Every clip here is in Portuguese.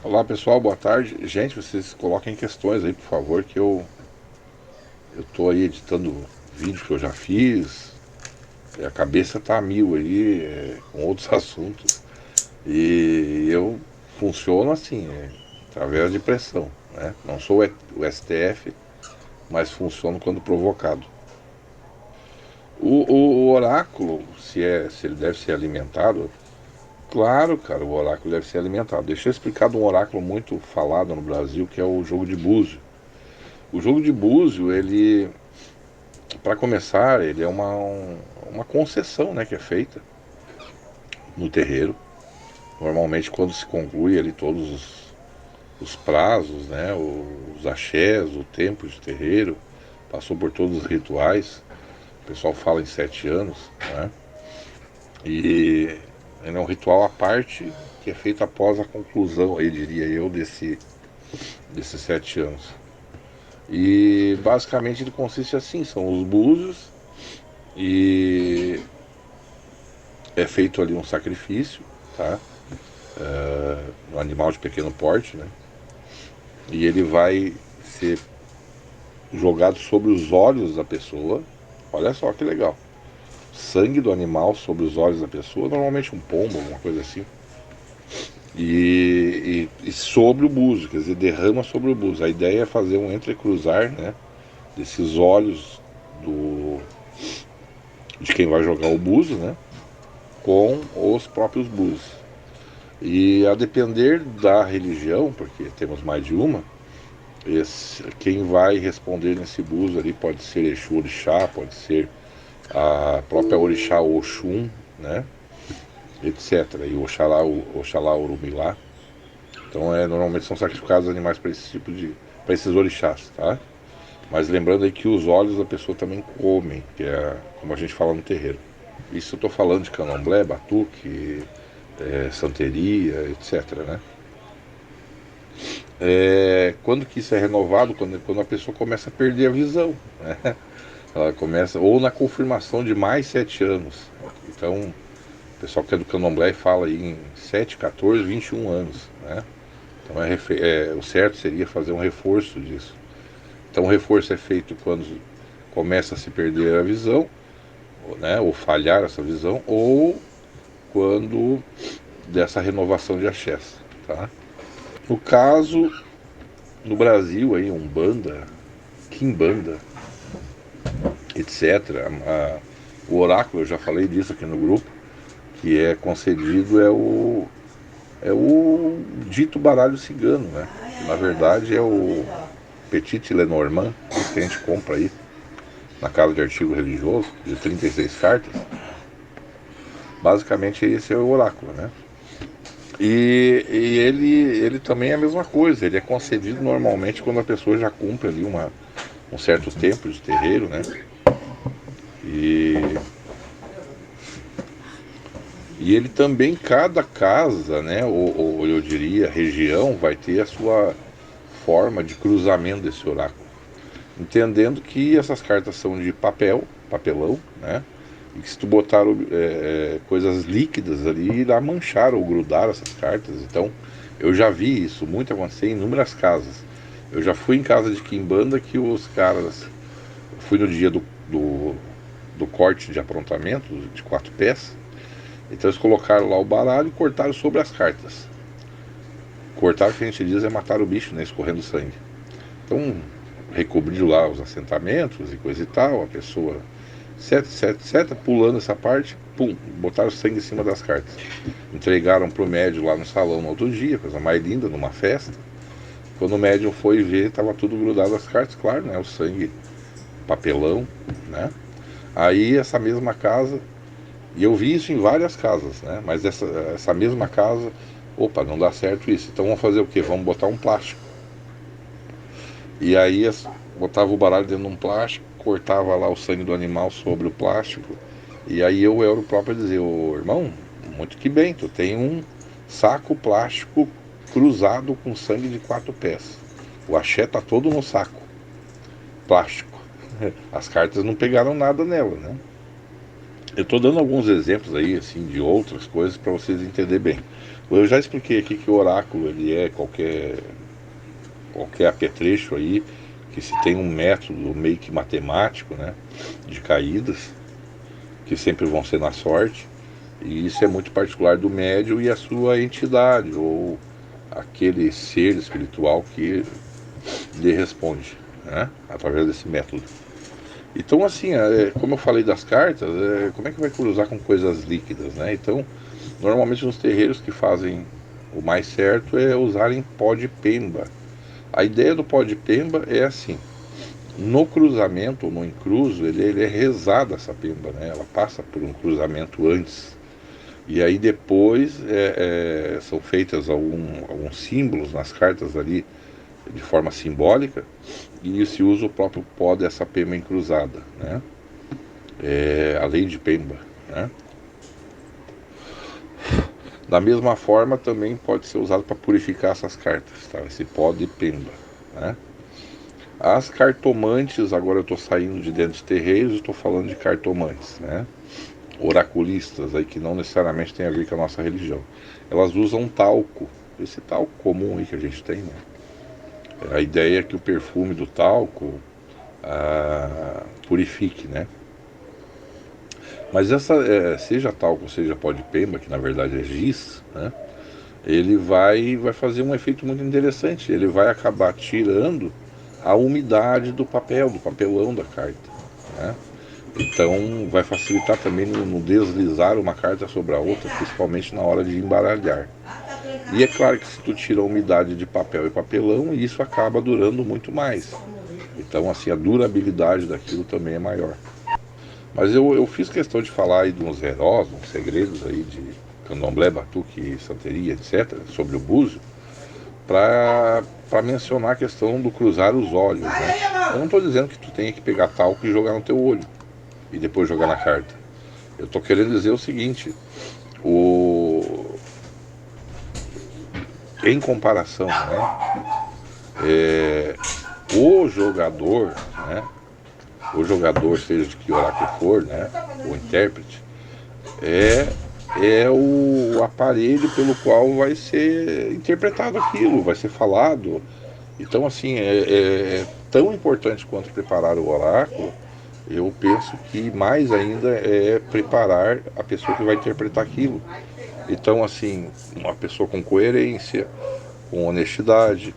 Olá pessoal, boa tarde. Gente, vocês coloquem questões aí, por favor, que eu tô aí editando vídeo que eu já fiz, e a cabeça tá a mil aí, com outros assuntos. E eu funciono assim, através de pressão, né? Não sou o STF, mas funciono quando provocado. O oráculo, se ele deve ser alimentado, claro, cara, o oráculo deve ser alimentado. Deixa eu explicar de um oráculo muito falado no Brasil, que é o jogo de búzio. O jogo de búzio, ele, para começar, ele é uma concessão, né, que é feita no terreiro. Normalmente, quando se conclui ali todos os prazos, né, os axés, o tempo de terreiro, passou por todos os rituais. O pessoal fala em 7 anos, né? E ele é um ritual à parte que é feito após a conclusão, aí diria eu, desses 7 anos. E basicamente ele consiste assim, são os búzios e é feito ali um sacrifício, tá? Um animal de pequeno porte, né? E ele vai ser jogado sobre os olhos da pessoa. Olha só que legal. Sangue do animal sobre os olhos da pessoa, normalmente um pombo, alguma coisa assim. E sobre o buzo, quer dizer, derrama sobre o buzo. A ideia é fazer um entrecruzar, né? Desses olhos do, de quem vai jogar o buzo, né? Com os próprios búzios. E a depender da religião, porque temos mais de uma, quem vai responder nesse buzo ali pode ser Exu Orixá, pode ser a própria Orixá Oxum, né? Etc. E Oxalá Orumilá. Então normalmente são sacrificados animais para esse tipo de. Para esses orixás, tá? Mas lembrando aí que os olhos da pessoa também comem, que é como a gente fala no terreiro. Isso eu estou falando de candomblé, batuque, santeria, etc, né? Quando que isso é renovado? Quando a pessoa começa a perder a visão, né? Ela começa, ou na confirmação de mais 7 anos. Então, o pessoal que é do candomblé fala aí em 7, 14, 21 anos, né? Então, o certo seria fazer um reforço disso. Então, o reforço é feito quando começa a se perder a visão, né? Ou falhar essa visão, ou quando dessa renovação de axés, tá? No caso, no Brasil, aí, Umbanda, Quimbanda, etc. O oráculo, eu já falei disso aqui no grupo, que é concedido é o dito baralho cigano, né? Que na verdade é o Petit Lenormand, esse que a gente compra aí na casa de artigo religioso, de 36 cartas. Basicamente esse é o oráculo, né? E ele também é a mesma coisa, ele é concedido normalmente quando a pessoa já cumpre ali um certo tempo de terreiro, né? E E ele também, cada casa, né, ou eu diria região, vai ter a sua forma de cruzamento desse oráculo. Entendendo que essas cartas são de papelão, né, e que se tu botar coisas líquidas ali, irá manchar ou grudar essas cartas. Então, eu já vi isso muito acontecer em inúmeras casas. Eu já fui em casa de quimbanda que os caras... Fui no dia do corte de aprontamento, de 4 pés. Então eles colocaram lá o baralho e cortaram sobre as cartas. Cortar, o que a gente diz, é matar o bicho, né? Escorrendo sangue. Então, recobriu lá os assentamentos e coisa e tal, a pessoa seta, pulando essa parte, pum, botaram sangue em cima das cartas. Entregaram pro médium lá no salão no outro dia, coisa mais linda, numa festa. Quando o médium foi ver, estava tudo grudado as cartas, claro, né? O sangue, papelão, né? Aí essa mesma casa, e eu vi isso em várias casas, né? Mas essa mesma casa, opa, não dá certo isso. Então vamos fazer o quê? Vamos botar um plástico. E aí botava o baralho dentro de um plástico, cortava lá o sangue do animal sobre o plástico. E aí eu era o próprio a dizer, ô irmão, muito que bem, tu tem um saco plástico cruzado com sangue de 4 pés. O axé tá todo no saco plástico. As cartas não pegaram nada nela, né? Eu estou dando alguns exemplos aí, assim, de outras coisas para vocês entenderem bem. Eu já expliquei aqui que o oráculo ele é qualquer apetrecho aí, que se tem um método meio que matemático, né, de caídas, que sempre vão ser na sorte, e isso é muito particular do médium e a sua entidade, ou aquele ser espiritual que lhe responde, né, através desse método. Então, assim, como eu falei das cartas, como é que vai cruzar com coisas líquidas, né? Então, normalmente nos terreiros que fazem o mais certo é usarem pó de pemba. A ideia do pó de pemba é assim: no cruzamento ou no encruzo, ele é rezada essa pemba, né? Ela passa por um cruzamento antes. E aí depois são feitas alguns símbolos nas cartas ali de forma simbólica e se usa o próprio pó dessa pemba encruzada, né? A lei de Pemba, né? Da mesma forma também pode ser usado para purificar essas cartas, tá? Esse pó de Pemba, né? As cartomantes, agora eu estou saindo de dentro de terreiros e estou falando de cartomantes, né? Oraculistas aí que não necessariamente tem a ver com a nossa religião. Elas usam talco, esse talco comum aí que a gente tem, né? A ideia é que o perfume do talco purifique, né? Mas seja talco, seja pó de pemba, que na verdade é giz, né? Ele vai fazer um efeito muito interessante. Ele vai acabar tirando a umidade do papel, do papelão da carta, né? Então vai facilitar também no deslizar uma carta sobre a outra, principalmente na hora de embaralhar. E é claro que se tu tira a umidade de papel e papelão, isso acaba durando muito mais. Então assim, a durabilidade daquilo também é maior. Mas eu fiz questão de falar aí de uns heróis, uns segredos aí de candomblé, batuque, santeria, etc., sobre o búzio, para mencionar a questão do cruzar os olhos, né? Eu não estou dizendo que tu tenha que pegar talco e jogar no teu olho e depois jogar na carta. Eu estou querendo dizer o seguinte: o... em comparação, né? O jogador, né? O jogador, seja de que oráculo for, né? O intérprete, é, é o aparelho pelo qual vai ser interpretado aquilo, vai ser falado. Então, assim, é tão importante quanto preparar o oráculo. Eu penso que mais ainda é preparar a pessoa que vai interpretar aquilo. Então, assim, uma pessoa com coerência, com honestidade,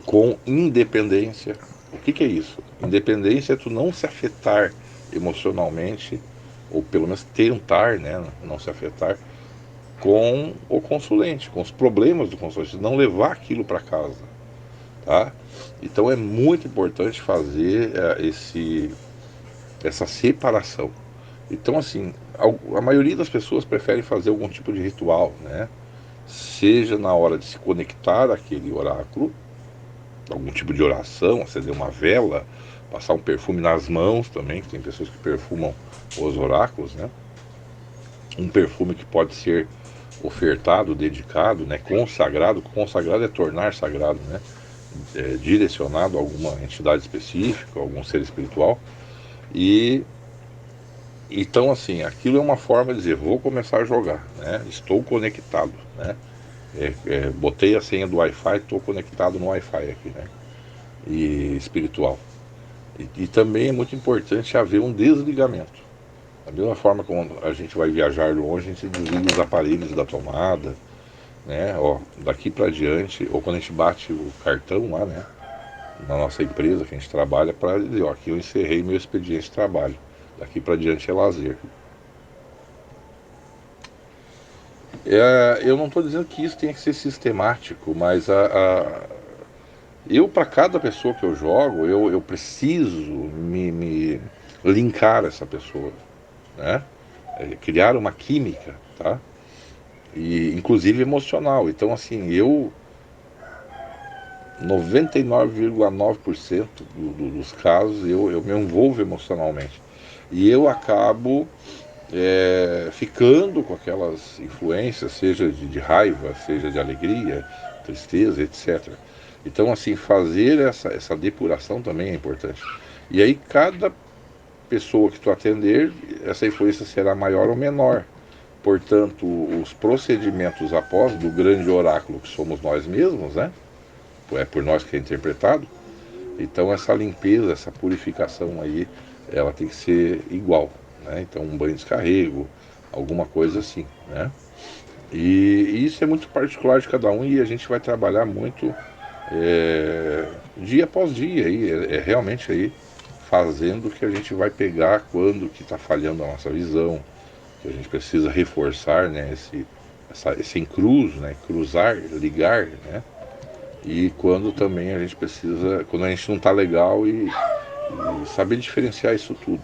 com independência. O que é isso? Independência é tu não se afetar emocionalmente, ou pelo menos tentar, né, não se afetar com o consulente, com os problemas do consulente, não levar aquilo para casa, tá? Então é muito importante fazer essa separação. Então assim, a maioria das pessoas prefere fazer algum tipo de ritual, né? Seja na hora de se conectar àquele oráculo, algum tipo de oração, acender uma vela, passar um perfume nas mãos também, que tem pessoas que perfumam os oráculos, né? Um perfume que pode ser ofertado, dedicado, né? Consagrado. Consagrado é tornar sagrado, né? Direcionado a alguma entidade específica, algum ser espiritual. E então assim, aquilo é uma forma de dizer, vou começar a jogar, né? Estou conectado, né? Botei a senha do Wi-Fi, estou conectado no Wi-Fi aqui, né? E espiritual. E também é muito importante haver um desligamento. Da mesma forma como a gente vai viajar longe, a gente desliga os aparelhos da tomada, né? Ó, daqui para diante, ou quando a gente bate o cartão lá, né? Na nossa empresa que a gente trabalha, para dizer, ó, aqui eu encerrei meu expediente de trabalho. Daqui para diante é lazer. Eu não estou dizendo que isso tenha que ser sistemático, mas eu, para cada pessoa que eu jogo, eu preciso me linkar essa pessoa, né? Criar uma química, tá? E inclusive emocional. Então, assim, 99,9% dos casos eu me envolvo emocionalmente e eu acabo ficando com aquelas influências, seja de raiva, seja de alegria, tristeza, etc. Então, assim, fazer essa depuração também é importante. E aí, cada pessoa que tu atender, essa influência será maior ou menor. portanto, os procedimentos após do grande oráculo que somos nós mesmos, né? É por nós que é interpretado. Então essa limpeza, essa purificação aí, ela tem que ser igual, né? Então um banho de descarrego, alguma coisa assim, né? E isso é muito particular de cada um e a gente vai trabalhar muito dia após dia aí, realmente aí fazendo o que a gente vai pegar quando que está falhando a nossa visão, que a gente precisa reforçar, né, esse encruzo, né, cruzar, ligar, né, e quando também a gente precisa, quando a gente não está legal e saber diferenciar isso tudo.